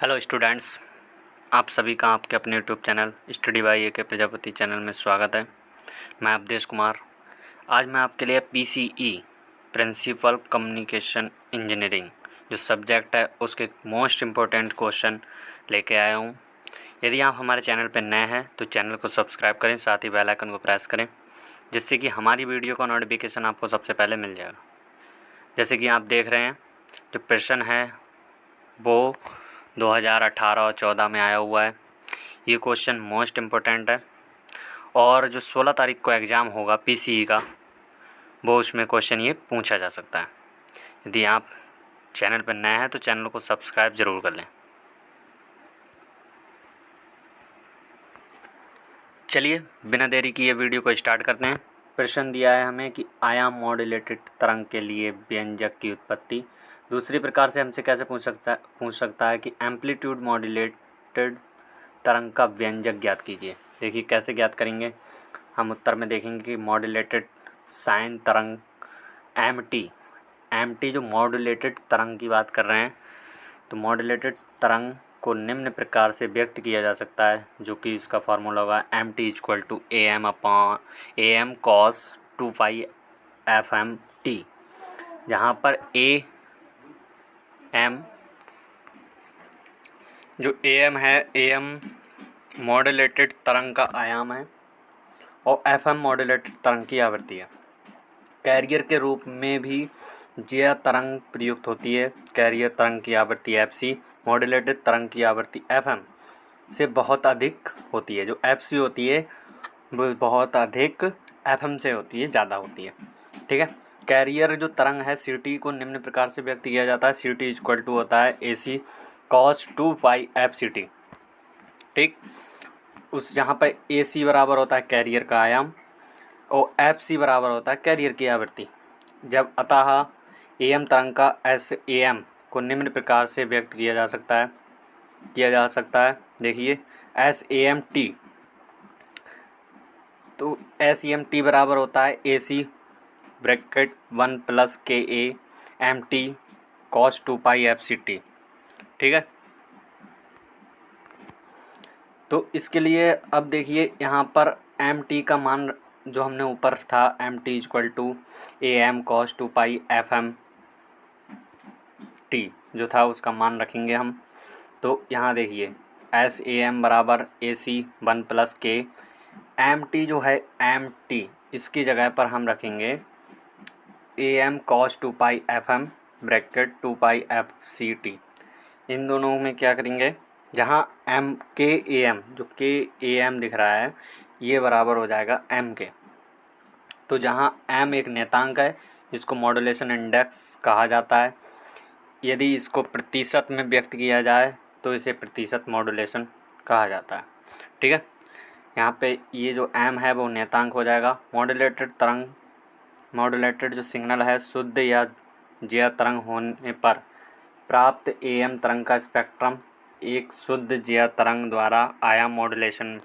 Hello students, आप सभी का आपके अपने यूट्यूब चैनल स्टडी बाय ए के प्रजापति चैनल में स्वागत है। मैं अवधेश कुमार। आज मैं आपके लिए पीसीई प्रिंसिपल कम्युनिकेशन इंजीनियरिंग जो सब्जेक्ट है उसके मोस्ट इम्पोर्टेंट क्वेश्चन लेके आया हूँ। यदि आप हमारे चैनल पर नए हैं तो चैनल को सब्सक्राइब करें, साथ ही बेल आइकन को प्रेस करें जिससे कि हमारी वीडियो का नोटिफिकेशन आपको सबसे पहले मिल जाएगा। जैसे कि आप देख रहे हैं जो प्रश्न है वो 2018 और 14 में आया हुआ है। ये क्वेश्चन मोस्ट इम्पोर्टेंट है और जो 16 तारीख को एग्ज़ाम होगा पीसीई का वो उसमें क्वेश्चन ये पूछा जा सकता है। यदि आप चैनल पर नए हैं तो चैनल को सब्सक्राइब ज़रूर कर लें। चलिए बिना देरी किए वीडियो को स्टार्ट करते हैं। प्रश्न दिया है हमें कि आयाम मॉड्यूलेटेड तरंग के लिए व्यंजक की उत्पत्ति। दूसरी प्रकार से हमसे कैसे पूछ सकता है कि एम्पलीट्यूड मॉड्यूलेटेड तरंग का व्यंजक ज्ञात कीजिए। देखिए कैसे ज्ञात करेंगे। हम उत्तर में देखेंगे कि मॉड्यूलेटेड साइन तरंग एम टी जो मॉड्यूलेटेड तरंग की बात कर रहे हैं तो मॉड्यूलेटेड तरंग को निम्न प्रकार से व्यक्त किया जा सकता है, जो कि इसका फार्मूला होगा mt=am cos 2 fmt, जहाँ पर am जो am है, am मॉड्यूलेटेड तरंग का आयाम है और fm मॉड्यूलेटेड तरंग की आवृत्ति है। कैरियर के रूप में भी ज्या तरंग प्रयुक्त होती है। कैरियर तरंग की आवृत्ति fc मॉड्यूलेटेड तरंग की आवृत्ति fm से बहुत अधिक होती है। जो fc होती है वो बहुत अधिक fm से होती है, ज़्यादा होती है। ठीक है। कैरियर जो तरंग है ct को निम्न प्रकार से व्यक्त किया जाता है। ct होता है ac cos 2 fct। ठीक। उस जहाँ पर ac बराबर होता है कैरियर का आयाम और fc बराबर होता है कैरियर की आवृत्ति। जब अतः am तरंग का sam को निम्न प्रकार से व्यक्त किया जा सकता है। देखिए SAMT, तो SAMT बराबर होता है AC bracket 1 + KA MT cos 2 fct। ठीक है। तो इसके लिए अब देखिए यहाँ पर MT का मान जो हमने ऊपर था MT=AM cos 2 fmt जो था उसका मान रखेंगे हम। तो यहाँ देखिए SAM बराबर AC 1 + K MT जो है MT इसकी जगह पर हम रखेंगे AM cos 2 fm bracket 2 fct। इन दोनों में क्या करेंगे, जहाँ KAM जो KAM दिख रहा है ये बराबर हो जाएगा M के। तो जहाँ M एक नेतांक है जिसको मॉड्यूलेशन इंडेक्स कहा जाता है। यदि इसको प्रतिशत में व्यक्त किया जाए तो इसे प्रतिशत मॉड्यूलेशन कहा जाता है। ठीक है। यहाँ पे ये जो M है वो नेतांक हो जाएगा। मॉड्यूलेटेड जो सिग्नल है शुद्ध या ज्या तरंग होने पर प्राप्त AM तरंग का स्पेक्ट्रम एक शुद्ध ज्या तरंग द्वारा आयाम मॉड्यूलेशन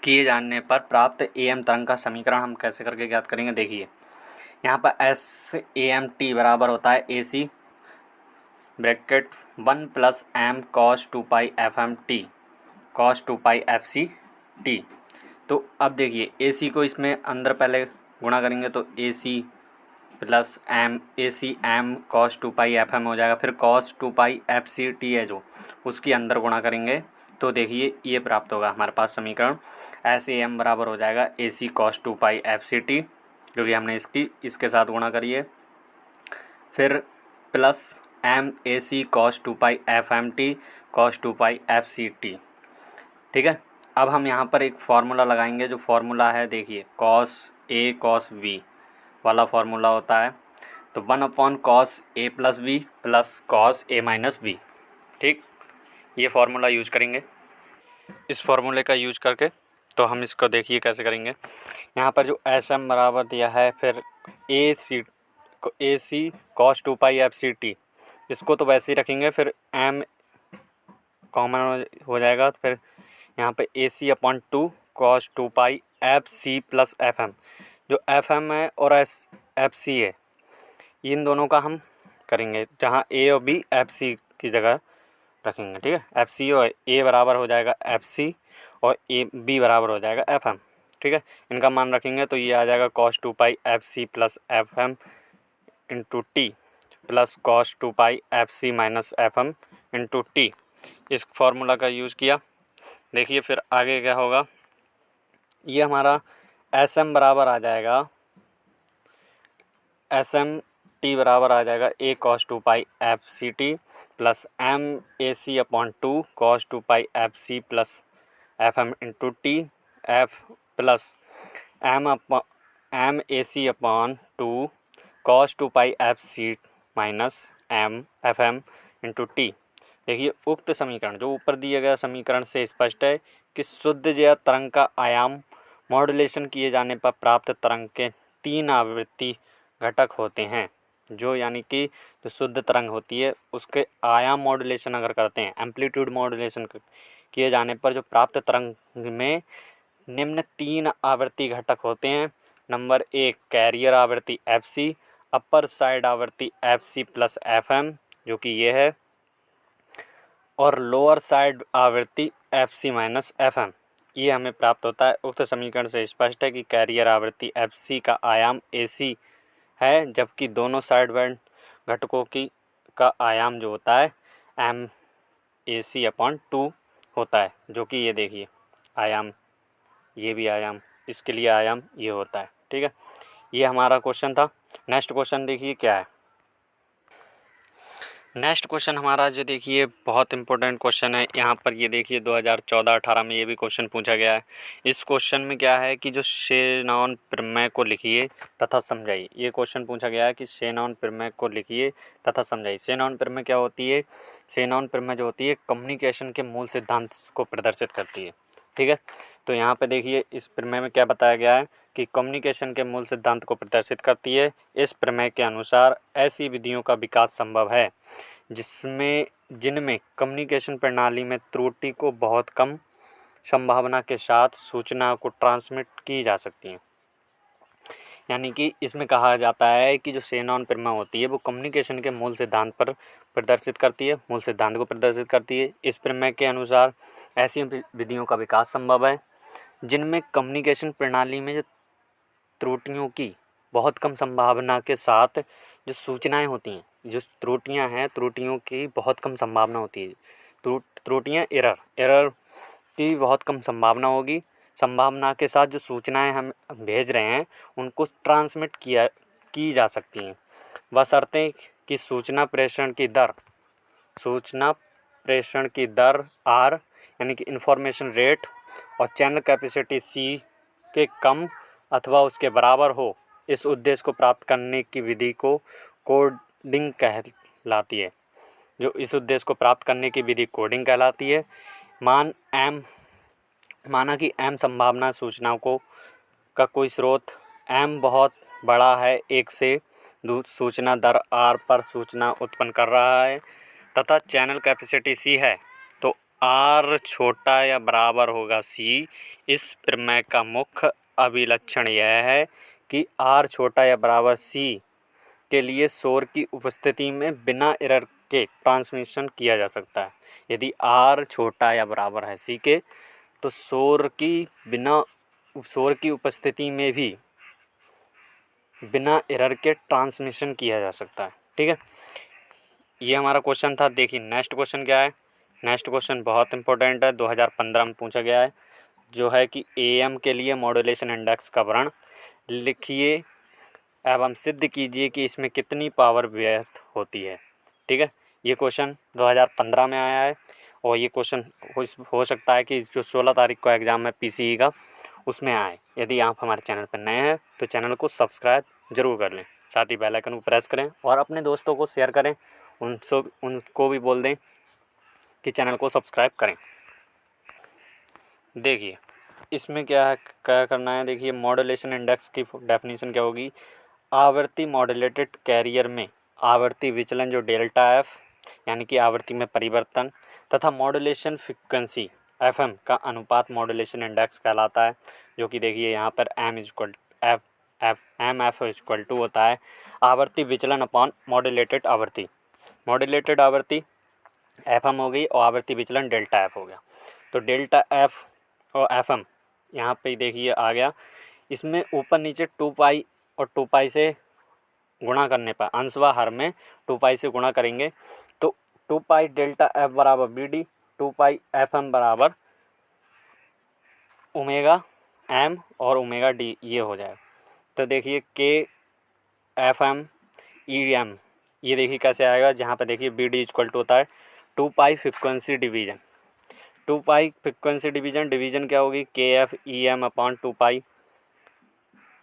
किए जाने पर प्राप्त AM तरंग का समीकरण हम कैसे करके ज्ञात करेंगे। देखिए यहाँ पर SAMT बराबर होता है AC bracket 1 + M cos 2 fmt cos 2 fct। तो अब देखिए AC को इसमें अंदर पहले गुणा करेंगे तो AC + M cos 2 fm हो जाएगा। फिर cos 2 fct है जो उसकी अंदर गुणा करेंगे तो देखिए ये प्राप्त होगा हमारे पास समीकरण SAM बराबर हो जाएगा AC cos 2 fct, क्योंकि हमने इसके साथ गुणा करिए। फिर plus MAC cos 2 fmt cos 2 fct। ठीक है। अब हम यहाँ पर एक फार्मूला लगाएंगे। जो फार्मूला है देखिए cos A cos B वाला फार्मूला होता है। तो 1/cos A + B + cos A - B। ठीक। ये फार्मूला यूज करेंगे। इस फार्मूले का यूज करके तो हम इसको देखिए कैसे करेंगे। यहाँ पर जो SM बराबर दिया है, फिर AC cos 2 fct इसको तो वैसे ही रखेंगे। फिर M कॉमन हो जाएगा। फिर यहाँ पे AC/2 cos 2 fc + fm, जो fm है और fc है इन दोनों का हम करेंगे, जहाँ A और B fc की जगह रखेंगे, ठीक है। एफ सी और ए बराबर हो जाएगा एफ सी और ए बी बराबर हो जाएगा एफ एम, ठीक है। इनका मान रखेंगे तो ये आ जाएगा cos 2 pi F C plus F M into T plus cos 2 pi F C minus F M into T. इस फॉर्मूला का यूज़ किया। देखिए फिर आगे क्या होगा, ये हमारा एस एम बराबर आ जाएगा, एस एम टी बराबर आ जाएगा A cos 2 pi F C T plus M A C upon 2 cos 2 pi F C plus F M into T F plus M A C upon 2 cos 2 pi F C minus M F M into T. देखिए उक्त समीकरण जो ऊपर दिए गए समीकरण से स्पष्ट है कि शुद्ध ज्या तरंग का आयाम मॉड्यूलेशन किए जाने पर प्राप्त तरंग के 3 आवृत्ति घटक होते हैं। जो यानी कि जो शुद्ध तरंग होती है उसके आयाम मॉड्यूलेशन अगर करते हैं, एम्पलीट्यूड मॉड्यूलेशन किए जाने पर जो प्राप्त तरंग में निम्न 3 आवृत्ति घटक होते हैं। नंबर 1 कैरियर आवृत्ति एफ सी, अपर साइड आवृत्ति F C plus F M जो कि ये है, और लोअर साइड आवृत्ति F C minus F M ये हमें प्राप्त होता है। उक्त समीकरण से स्पष्ट है कि कैरियर आवृत्ति एफ सी का आयाम ए सी है, जबकि दोनों साइड बैंड घटकों का आयाम जो होता है एम ए सी अपॉन 2 होता है, जो कि ये देखिए आयाम, ये भी आयाम, इसके लिए आयाम ये होता है, ठीक है। ये हमारा क्वेश्चन था। नेक्स्ट क्वेश्चन देखिए क्या है। नेक्स्ट क्वेश्चन हमारा जो देखिए बहुत इंपॉर्टेंट क्वेश्चन है। यहाँ पर ये देखिए 2014-18 में ये भी क्वेश्चन पूछा गया है। इस क्वेश्चन में क्या है कि जो शेनॉन प्रमेय को लिखिए तथा समझाइए। ये क्वेश्चन पूछा गया है कि शेनॉन प्रमेय को लिखिए तथा समझाइए। शेनॉन प्रमेय क्या होती है? शेनॉन प्रमेय जो होती है कम्युनिकेशन के मूल सिद्धांत को प्रदर्शित करती है, ठीक है। तो यहाँ पे देखिए इस प्रमेय में क्या बताया गया है कि कम्युनिकेशन के मूल सिद्धांत को प्रदर्शित करती है। इस प्रमेय के अनुसार ऐसी विधियों का विकास संभव है जिनमें कम्युनिकेशन प्रणाली में त्रुटि को बहुत कम संभावना के साथ सूचना को ट्रांसमिट की जा सकती है। यानी कि इसमें कहा जाता है कि जो शेनॉन प्रमेय होती है वो कम्युनिकेशन के मूल सिद्धांत पर प्रदर्शित करती है, मूल सिद्धांत को प्रदर्शित करती है। इस प्रमेय के अनुसार ऐसी विधियों का विकास संभव है जिनमें कम्युनिकेशन प्रणाली में जो त्रुटियों की बहुत कम संभावना के साथ जो सूचनाएं होती हैं, जो त्रुटियां हैं, त्रुटियों की बहुत कम संभावना होती है। त्रुटियां एरर की बहुत कम संभावना होगी। संभावना के साथ जो सूचनाएं हम भेज रहे हैं उनको ट्रांसमिट की जा सकती हैं, बशर्ते कि सूचना प्रेषण की दर आर यानी कि इंफॉर्मेशन रेट और चैनल कैपेसिटी सी के कम अथवा उसके बराबर हो। इस उद्देश्य को प्राप्त करने की विधि को कोडिंग कहलाती है। जो इस उद्देश्य को प्राप्त करने की विधि कोडिंग कहलाती है। माना कि एम संभावना सूचनाओं का कोई स्रोत एम बहुत बड़ा है, एक से सूचना दर आर पर सूचना उत्पन्न कर रहा है तथा चैनल कैपेसिटी सी है, तो आर छोटा या बराबर होगा सी। इस प्रमेय का मुख्य अभिलक्षण यह है कि आर छोटा या बराबर सी के लिए शोर की उपस्थिति में बिना एरर के ट्रांसमिशन किया जा सकता है। यदि आर छोटा या बराबर है सी के तो शोर की उपस्थिति में भी बिना एरर के ट्रांसमिशन किया जा सकता है, ठीक है। ये हमारा क्वेश्चन था। देखिए नेक्स्ट क्वेश्चन क्या है। नेक्स्ट क्वेश्चन बहुत इंपॉर्टेंट है, 2015 में पूछा गया है, जो है कि एएम के लिए मॉड्यूलेशन इंडेक्स का वर्णन लिखिए एवं सिद्ध कीजिए कि इसमें कितनी पावर व्यर्थ होती है, ठीक है। ये क्वेश्चन 2015 में आया है और ये क्वेश्चन हो सकता है कि जो 16 तारीख को एग्ज़ाम है पीसीई का उसमें आए। यदि आप हमारे चैनल पर नए हैं तो चैनल को सब्सक्राइब ज़रूर कर लें, साथ ही बेल आइकन को प्रेस करें और अपने दोस्तों को शेयर करें, उनको भी बोल दें कि चैनल को सब्सक्राइब करें। देखिए इसमें क्या करना है। देखिए मॉड्यूलेशन इंडेक्स की डेफिनेशन क्या होगी। आवर्ती मॉड्यूलेटेड कैरियर में आवर्ती विचलन जो डेल्टा एफ यानी कि आवृत्ति में परिवर्तन तथा मॉड्यूलेशन फ्रीक्वेंसी एफएम का अनुपात मॉड्यूलेशन इंडेक्स कहलाता है। जो कि देखिए यहाँ पर एम एफ इक्वल टू होता है आवर्ती विचलन अपॉन मॉड्यूलेटेड आवृत्ति। मॉड्यूलेटेड आवृत्ति एफ एम हो गई और आवर्ती विचलन डेल्टा एफ हो गया। तो डेल्टा एफ और एफ एम यहाँ पे देखिए आ गया। इसमें ऊपर नीचे 2 पाई और 2 पाई से गुणा करने पर अंश व हर में 2 पाई से गुणा करेंगे तो 2 पाई डेल्टा एफ बराबर B D, 2 pi F M बराबर ओमेगा एम और ओमेगा डी ये हो जाएगा। तो देखिए के एफ एम ई एम ये देखिए कैसे आएगा, जहाँ पे देखिए बी डी इक्वल टू होता है 2 pi frequency division. 2 pi frequency division क्या होगी, K F E M upon 2 pi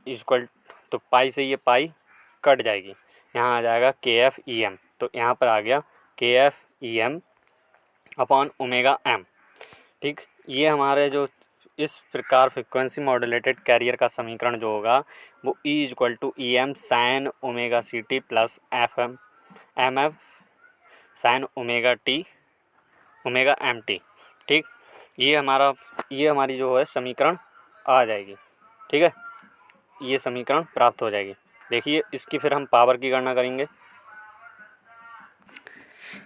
equal, तो पाई से ये पाई कट जाएगी, यहाँ आ जाएगा के एफ ई एम। तो यहाँ पर आ गया के F E M upon omega M. ठीक, ये हमारे जो इस प्रकार फ्रिक्वेंसी मॉड्यूलेटेड कैरियर का समीकरण जो होगा वो E equal to E M sine omega C T plus F M M F sine omega T omega M T. ठीक, ये हमारी जो है समीकरण आ जाएगी। ठीक है, ये समीकरण प्राप्त हो जाएगी। देखिए इसकी फिर हम पावर की गणना करेंगे।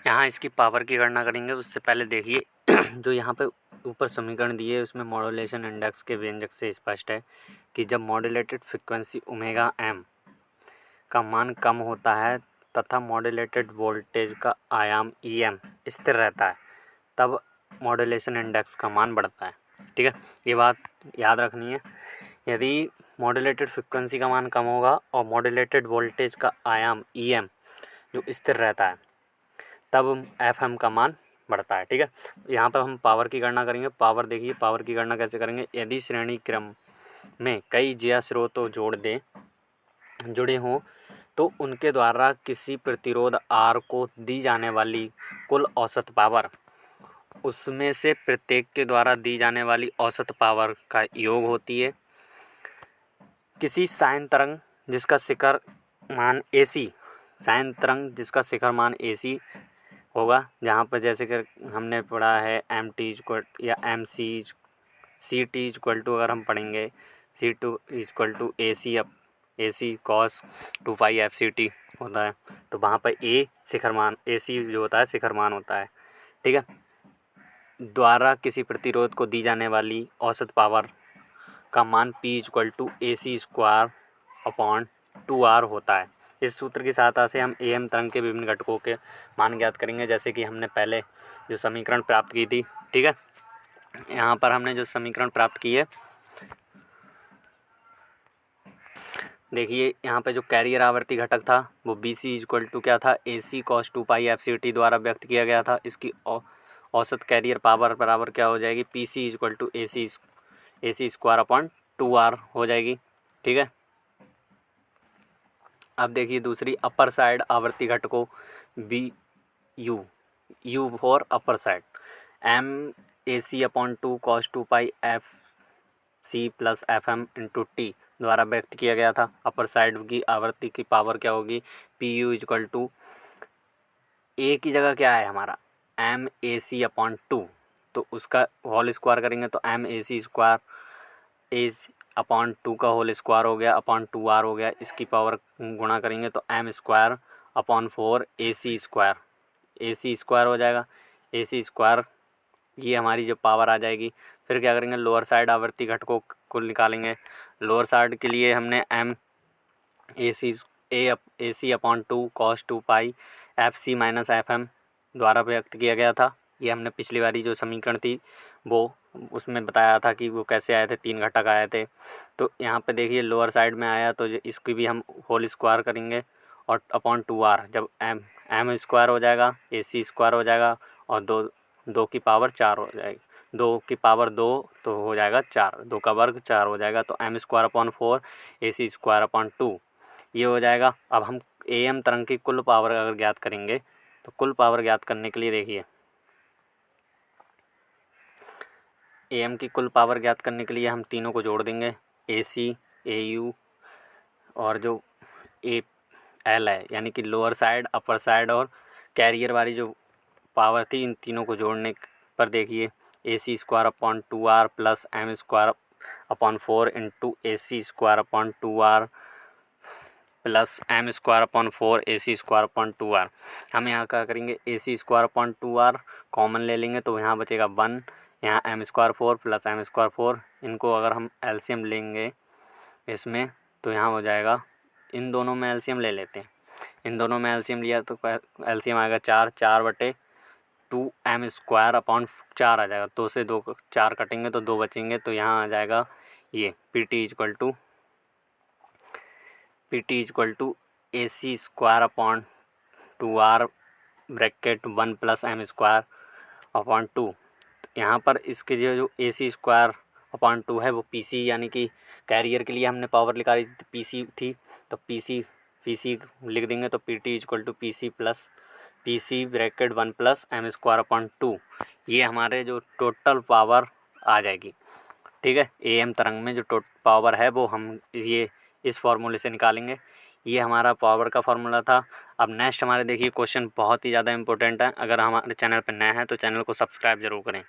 यहाँ इसकी पावर की गणना करेंगे उससे पहले देखिए जो यहाँ पे ऊपर समीकरण दिए है उसमें मॉड्यूलेशन इंडेक्स के व्यंजक से स्पष्ट है कि जब मॉड्यूलेटेड फ्रिक्वेंसी ओमेगा एम का मान कम होता है तथा मॉड्यूलेटेड वोल्टेज का आयाम ई एम स्थिर रहता है तब मॉड्यूलेशन इंडेक्स का मान बढ़ता है। ठीक है, ये बात याद रखनी है। यदि मॉड्यूलेटेड फ्रिक्वेंसी का मान कम होगा और मॉड्यूलेटेड वोल्टेज का आयाम ई एम जो स्थिर रहता है तब एफ एम का मान बढ़ता है। ठीक है, यहाँ पर हम पावर की गणना करेंगे। पावर देखिए, पावर की गणना कैसे करेंगे, यदि श्रेणी क्रम में कई ज्या स्रोतों जुड़े हों तो उनके द्वारा किसी प्रतिरोध आर को दी जाने वाली कुल औसत पावर उसमें से प्रत्येक के द्वारा दी जाने वाली औसत पावर का योग होती है। किसी साइन तरंग जिसका शिखर मान AC, साइन तरंग जिसका शिखर मान AC होगा, जहाँ पर जैसे कि हमने पढ़ा है एम टी इक्वल या M C T equal to, अगर हम पढ़ेंगे C2 equal to A C cos 2 pi F C T होता है, तो वहाँ पर ए शिखर मान AC जो होता है शिखर मान होता है। ठीक है, द्वारा किसी प्रतिरोध को दी जाने वाली औसत पावर का मान P equal to AC square upon 2R होता है। इस सूत्र की सहायता से हम AM तरंग के विभिन्न घटकों के मान ज्ञात करेंगे, जैसे कि हमने पहले जो समीकरण प्राप्त की थी। ठीक है, यहाँ पर हमने जो समीकरण प्राप्त की है, देखिए यहाँ पे जो कैरियर आवर्ती घटक था वो BC इक्वल टू क्या था, AC cos 2 पाई FCT द्वारा व्यक्त किया गया था। इसकी औसत कैरियर पावर बराबर क्या हो जाएगी, PC equal to AC square upon 2R हो जाएगी। ठीक है, अब देखिए दूसरी अपर साइड आवर्ती घटकों U for upper side MAC upon 2 cos 2 pi FC plus FM into T द्वारा व्यक्त किया गया था। अपर साइड की आवर्ती की पावर क्या होगी, PU इक्वल टू ए की जगह क्या है हमारा MAC अपॉन 2, तो उसका होल स्क्वायर करेंगे तो MAC स्क्वायर ए अपॉन 2 का होल स्क्वायर हो गया अपॉन 2R हो गया। इसकी पावर गुणा करेंगे तो M square upon 4 AC square हो जाएगा। AC स्क्वायर ये हमारी जो पावर आ जाएगी। फिर क्या करेंगे, लोअर साइड आवर्ती घटकों को निकालेंगे। लोअर साइड के लिए हमने AC अपॉन 2 cos 2 पाई FC माइनस FM द्वारा व्यक्त किया गया था। ये हमने पिछली बारी जो समीकरण थी वो उसमें बताया था कि वो कैसे आए थे, 3 घटक आए थे। तो यहाँ पे देखिए लोअर साइड में आया तो इसकी भी हम होल स्क्वायर करेंगे और अपॉन 2R, जब M स्क्वायर हो जाएगा, AC स्क्वायर हो जाएगा और 2 की पावर 4 हो जाएगी, 2 की पावर 2 तो हो जाएगा 4, 2 का वर्ग 4 हो जाएगा। तो M square upon 4 AC square upon 2 ये हो जाएगा। अब हम AM तरंग की कुल पावर अगर ज्ञात करेंगे तो कुल पावर ज्ञात करने के लिए देखिए AM की कुल पावर ज्ञात करने के लिए हम तीनों को जोड़ देंगे, AC AU और जो AL है, यानी कि लोअर साइड अपर साइड और कैरियर वाली जो पावर थी, इन तीनों को जोड़ने पर देखिए AC square upon 2R plus M square upon 4 into AC square upon 2R plus M square upon 4 A C square upon 2r। हम यहाँ क्या करेंगे, A C square upon 2r common ले लेंगे तो यहाँ बचेगा 1, यहाँ M square 4 plus M square 4, इनको अगर हम एलसीएम लेंगे इसमें तो यहाँ हो जाएगा, इन दोनों में एलसीएम ले लेते हैं, इन दोनों में एलसीएम लिया तो एलसीएम आएगा 4/2 एम स्क्वायर अपॉन 4 आ जाएगा, 2 से 2 4 कटेंगे तो 2 बचेंगे, तो यहाँ आ जाएगा ये P T equal to A C square upon 2r bracket 1 plus M square upon 2। यहाँ पर इसके जो ए सी स्क्वायर अपॉन 2 है वो पी सी, यानी कि कैरियर के लिए हमने पावर निकाली थी पी सी थी, तो पी सी लिख देंगे तो P T equal to P C bracket 1 plus M square upon 2, ये हमारे जो टोटल पावर आ जाएगी। ठीक है, ए एम तरंग में जो टोटल पावर है वो हम ये इस फार्मूले से निकालेंगे। ये हमारा पावर का फार्मूला था। अब नेक्स्ट हमारे देखिए क्वेश्चन बहुत ही ज़्यादा इंपॉर्टेंट है, अगर हमारे चैनल पर नए हैं तो चैनल को सब्सक्राइब जरूर करें।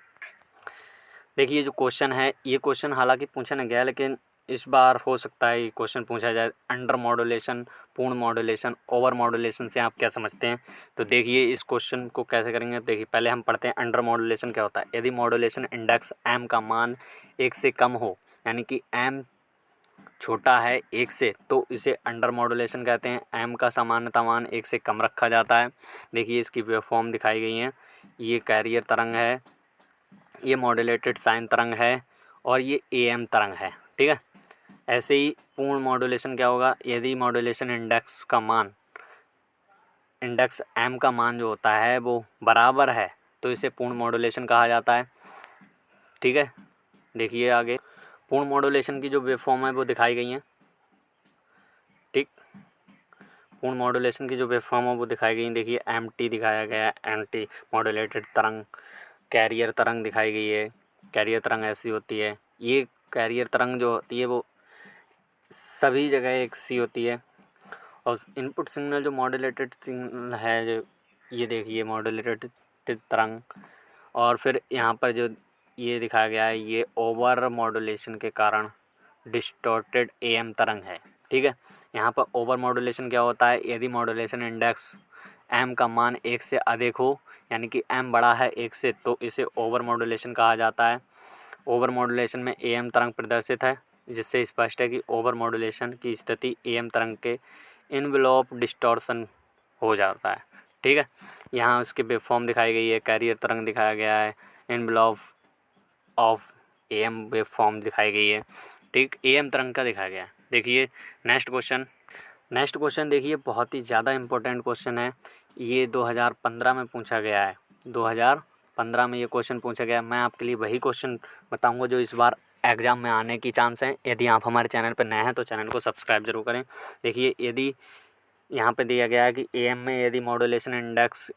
देखिए जो क्वेश्चन है, ये क्वेश्चन हालांकि पूछा नहीं गया, लेकिन इस बार हो सकता है ये क्वेश्चन पूछा जाए, अंडर मॉड्यूलेशन, पूर्ण मॉड्यूलेशन, ओवर मॉड्यूलेशन से आप क्या समझते हैं। तो देखिए इस क्वेश्चन को कैसे करेंगे। देखिए पहले हम पढ़ते हैं अंडर मॉड्यूलेशन क्या होता है। यदि मॉड्यूलेशन इंडेक्स m का मान 1 से कम हो, यानी कि m छोटा है 1 से, तो इसे अंडर मॉड्यूलेशन कहते हैं। m का सामान्यता मान 1 से कम रखा जाता है। देखिए इसकी वेवफॉर्म दिखाई गई है, ये कैरियर तरंग है, ये मॉड्यूलेटेड साइन तरंग है और ये AM तरंग है। ठीक है, ऐसे ही पूर्ण मॉड्यूलेशन क्या होगा, यदि मॉड्यूलेशन इंडेक्स m का मान जो होता है वो बराबर है तो इसे पूर्ण मॉड्यूलेशन कहा जाता है। ठीक है, देखिए आगे पूर्ण मॉड्यूलेशन की जो वेवफॉर्म है वो दिखाई गई है। ठीक, पूर्ण मॉड्यूलेशन की जो वेवफॉर्म है वो दिखाई गई है। देखिए MT दिखाया गया है, एंटी मॉड्यूलेटेड तरंग, कैरियर तरंग दिखाई गई है। कैरियर तरंग ऐसी होती है, ये कैरियर तरंग जो होती है वो सभी जगह एक सी होती है। और इनपुट सिग्नल जो मॉड्यूलेटेड सिग्नल है, जो ये देखिए मॉड्यूलेटेड तरंग, और फिर यहाँ पर जो ये दिखाया गया है ये ओवर मॉड्यूलेशन के कारण डिस्टॉर्टेड AM तरंग है। ठीक है, यहाँ पर ओवर मॉड्यूलेशन क्या होता है, यदि मॉड्यूलेशन इंडेक्स m का मान 1 से अधिक हो, यानी कि m बड़ा है 1 से, तो इसे ओवर मॉड्यूलेशन कहा जाता है। ओवर मॉड्यूलेशन में AM तरंग प्रदर्शित है, जिससे स्पष्ट है कि ओवर मॉड्यूलेशन की स्थिति AM तरंग के इनवेलॉप डिस्टॉर्शन हो जाता है। ठीक है, यहाँ उसकी वेवफॉर्म दिखाई गई है, कैरियर तरंग दिखाया गया है, इनवेलॉप ऑफ AM वेवफॉर्म दिखाई गई है। ठीक, AM तरंग का दिखाया गया है। देखिए नेक्स्ट क्वेश्चन देखिए बहुत ही ज़्यादा इम्पोर्टेंट क्वेश्चन है, ये 2015 में पूछा गया है। 2015 में ये क्वेश्चन पूछा गया। मैं आपके लिए वही क्वेश्चन बताऊंगा जो इस बार एग्ज़ाम में आने की चांस हैं। यदि आप हमारे चैनल पर नए हैं तो चैनल को सब्सक्राइब जरूर करें। देखिए यदि यहाँ पे दिया गया है कि AM में यदि मॉड्यूलेशन इंडेक्स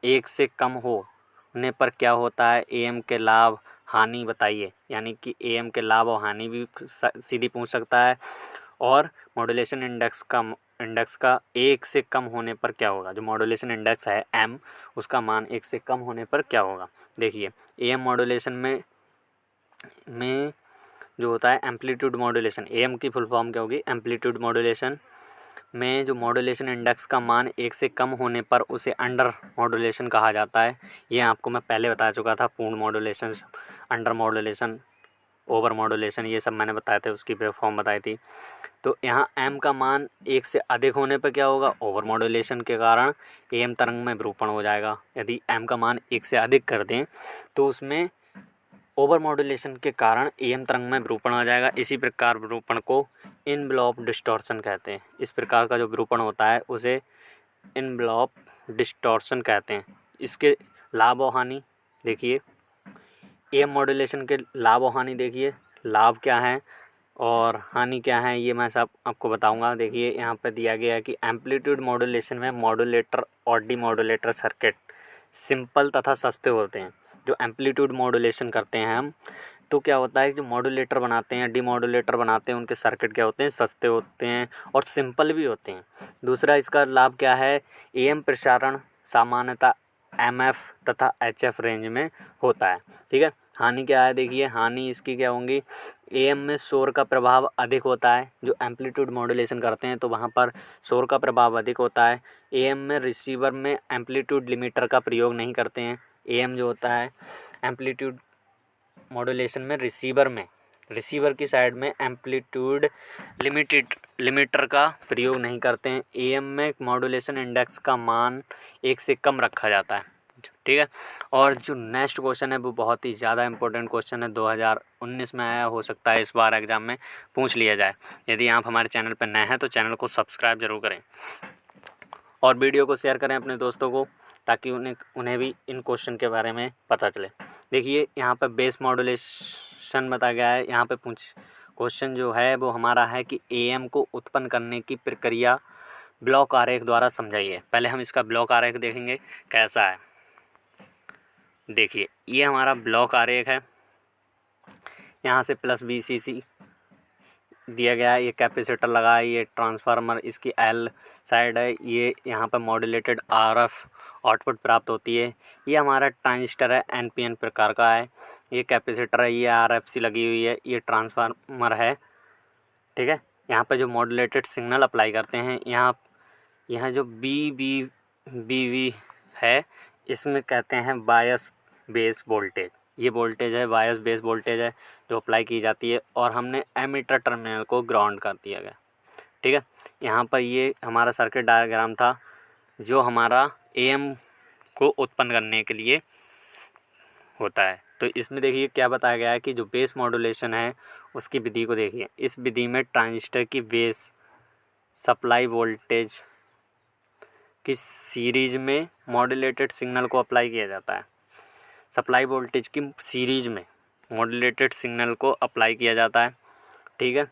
1 से कम होने पर क्या होता है, AM के लाभ हानि बताइए। यानी कि AM के लाभ और हानि भी सीधी पूछ सकता है, और मॉड्यूलेशन इंडेक्स का 1 से कम होने पर क्या होगा। जो मॉड्यूलेशन इंडेक्स है M, उसका मान 1 से कम होने पर क्या होगा। देखिए AM मॉड्यूलेशन में जो होता है एम्पलीट्यूड मॉड्यूलेशन, AM की फुल फॉर्म क्या होगी, एम्पलीट्यूड मॉड्यूलेशन में जो मॉड्यूलेशन इंडेक्स का मान 1 से कम होने पर उसे अंडर मॉड्यूलेशन कहा जाता है। ये आपको मैं पहले बता चुका था, पूर्ण modulation, under modulation, over modulation, ये सब मैंने बताए थे, उसकी वेवफॉर्म बताई थी। तो यहाँ M का मान 1 से अधिक होने पर क्या होगा, ओवर मॉड्यूलेशन के कारण AM तरंग में विरूपण हो जाएगा। यदि M का मान 1 से अधिक कर दें तो उसमें ओवर मॉड्यूलेशन के कारण AM तरंग में विरूपण आ जाएगा। इसी प्रकार विरूपण को इनवेलॉप डिस्टॉर्शन कहते हैं। इस प्रकार का जो विरूपण होता है उसे इनवेलॉप डिस्टॉर्शन कहते हैं। इसके लाभ और हानि देखिए, AM मॉड्यूलेशन के लाभ और हानि देखिए, लाभ क्या है और हानि क्या है ये मैं सब आपको बताऊंगा। देखिए यहाँ पर दिया गया है कि एम्पलीट्यूड मॉड्यूलेशन में मॉड्यूलेटर और डीमॉड्यूलेटर सर्किट सिंपल तथा सस्ते होते हैं। जो एम्पलीट्यूड मॉड्यूलेशन करते हैं हम, तो क्या होता है, जो मॉड्यूलेटर बनाते हैं, डीमॉड्यूलेटर बनाते हैं, उनके सर्किट क्या होते हैं, सस्ते होते हैं और सिंपल भी होते हैं। दूसरा इसका लाभ क्या है, AM प्रसारण सामान्यतः MF तथा HF रेंज में होता है। ठीक है, हानि क्या है, देखिए हानि इसकी क्या होंगी, एएम में शोर का प्रभाव अधिक होता है, जो एम्पलीट्यूड मॉड्यूलेशन करते हैं तो वहाँ पर शोर का प्रभाव अधिक होता है। एएम में रिसीवर में एम्पलीट्यूड लिमिटर का प्रयोग नहीं करते हैं। एएम जो होता है एम्पलीट्यूड मॉड्यूलेशन में रिसीवर की साइड में एम्पलीट्यूड लिमिटर का प्रयोग नहीं करते हैं। एएम में मॉड्यूलेशन इंडेक्स का मान 1 से कम रखा जाता है, ठीक है। और जो नेक्स्ट क्वेश्चन है वो बहुत ही ज़्यादा इंपॉर्टेंट क्वेश्चन है, 2019 में आया, हो सकता है इस बार एग्ज़ाम में पूछ लिया जाए। यदि आप हमारे चैनल पर नए हैं तो चैनल को सब्सक्राइब जरूर करें और वीडियो को शेयर करें अपने दोस्तों को, ताकि उन्हें भी इन क्वेश्चन के बारे में पता चले। देखिए यहाँ पर बेस मॉड्यूलेशन बताया गया है। यहाँ पे क्वेश्चन जो है वो हमारा है कि एएम को उत्पन्न करने की प्रक्रिया ब्लॉक आरेख द्वारा समझाइए। पहले हम इसका ब्लॉक आरेख देखेंगे कैसा है। देखिए ये हमारा ब्लॉक आरेख है, यहाँ से प्लस VCC दिया गया है, ये कैपेसिटर लगा है, ये ट्रांसफार्मर इसकी L साइड है, ये यहाँ पर मॉड्यूलेटेड RF आउटपुट प्राप्त होती है। ये हमारा ट्रांजिस्टर है, NPN प्रकार का है, ये कैपेसिटर है, ये RFC लगी हुई है, ये ट्रांसफार्मर है, ठीक है। यहाँ पर जो मॉड्यूलेटेड सिग्नल अप्लाई करते हैं, यहाँ जो BV है इसमें कहते हैं बायस बेस वोल्टेज। ये वोल्टेज है बायस बेस वोल्टेज है जो अप्लाई की जाती है, और हमने एमीटर टर्मिनल को ग्राउंड कर दिया गया, ठीक है। यहाँ पर ये हमारा सर्किट डायग्राम था जो हमारा एएम को उत्पन्न करने के लिए होता है। तो इसमें देखिए क्या बताया गया है कि जो बेस मॉड्यूलेशन है उसकी विधि को देखिए। इस विधि में ट्रांजिस्टर की बेस सप्लाई वोल्टेज की सीरीज में मॉड्यूलेटेड सिग्नल को अप्लाई किया जाता है। सप्लाई वोल्टेज की सीरीज में मॉड्यूलेटेड सिग्नल को अप्लाई किया जाता है, ठीक है,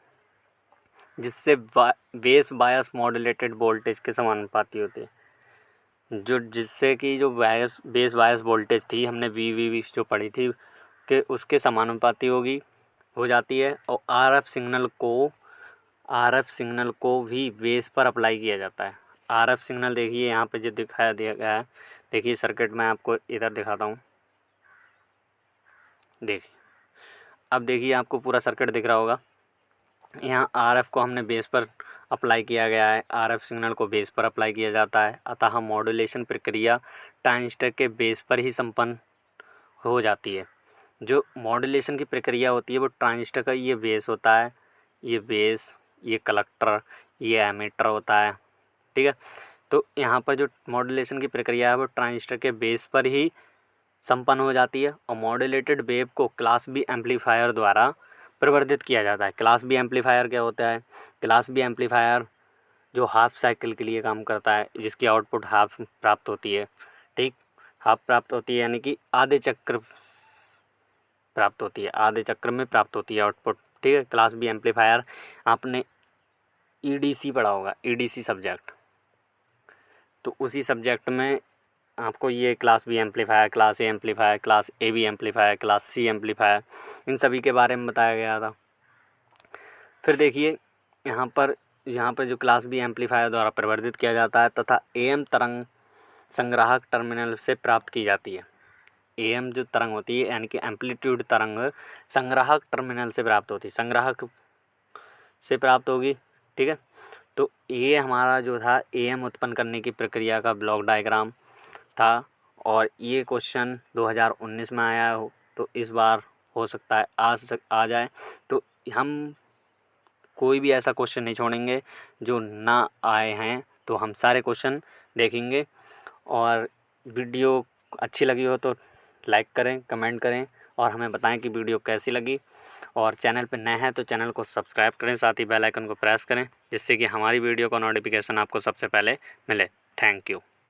जिससे बेस बायस मॉड्यूलेटेड वोल्टेज के समानुपाती होती है। जिससे कि जो बेस बायस वोल्टेज थी हमने VV जो पढ़ी थी कि उसके समानुपाती हो जाती है। और RF सिग्नल को भी बेस पर अप्लाई किया जाता है। RF सिग्नल देखिए यहाँ पे जो दिखाया दिया गया है, देखिए सर्किट में आपको इधर दिखाता हूँ। देखिए अब देखिए आपको पूरा सर्किट दिख रहा होगा। यहाँ RF को हमने बेस पर अप्लाई किया गया है, RF सिग्नल को बेस पर अप्लाई किया जाता है। अतः मॉड्यूलेशन प्रक्रिया ट्रांजिस्टर के बेस पर ही संपन्न हो जाती है। जो मॉड्यूलेशन की प्रक्रिया होती है वो ट्रांजिस्टर का ये बेस होता है, ये बेस, ये कलेक्टर, ये एमीटर होता है, ठीक है। तो यहाँ पर जो मॉड्यूलेशन की प्रक्रिया है वो ट्रांजिस्टर के बेस पर ही संपन्न हो जाती है। और मॉड्यूलेटेड वेव को क्लास B एम्पलीफायर द्वारा प्रवर्धित किया जाता है। क्लास B एम्पलीफायर क्या होता है? क्लास B एम्पलीफायर जो हाफ साइकिल के लिए काम करता है, जिसकी आउटपुट हाफ प्राप्त होती है, ठीक, हाफ प्राप्त होती है यानी कि आधे चक्र प्राप्त होती है, आधे चक्र में प्राप्त होती है आउटपुट, ठीक है। क्लास B एम्पलीफायर आपने EDC पढ़ा होगा, EDC सब्जेक्ट, तो उसी सब्जेक्ट में आपको ये class B amplifier, class A amplifier, class AB amplifier, class C amplifier, इन सभी के बारे में बताया गया था। फिर देखिए यहाँ पर जो क्लास B एम्पलीफायर द्वारा प्रवर्धित किया जाता है तथा AM तरंग संग्राहक टर्मिनल से प्राप्त की जाती है। AM जो तरंग होती है यानी कि एम्पलीट्यूड तरंग संग्राहक टर्मिनल से प्राप्त होती है, संग्राहक से प्राप्त होगी, ठीक है। तो ये हमारा जो था AM उत्पन्न करने की प्रक्रिया का ब्लॉक डायग्राम था, और ये क्वेश्चन 2019 में आया हो, तो इस बार हो सकता है आ जाए। तो हम कोई भी ऐसा क्वेश्चन नहीं छोड़ेंगे जो ना आए हैं, तो हम सारे क्वेश्चन देखेंगे। और वीडियो अच्छी लगी हो तो लाइक करें, कमेंट करें और हमें बताएं कि वीडियो कैसी लगी। और चैनल पर नए हैं तो चैनल को सब्सक्राइब करें, साथ ही बेल आइकन को प्रेस करें, जिससे कि हमारी वीडियो का नोटिफिकेशन आपको सबसे पहले मिले। Thank you.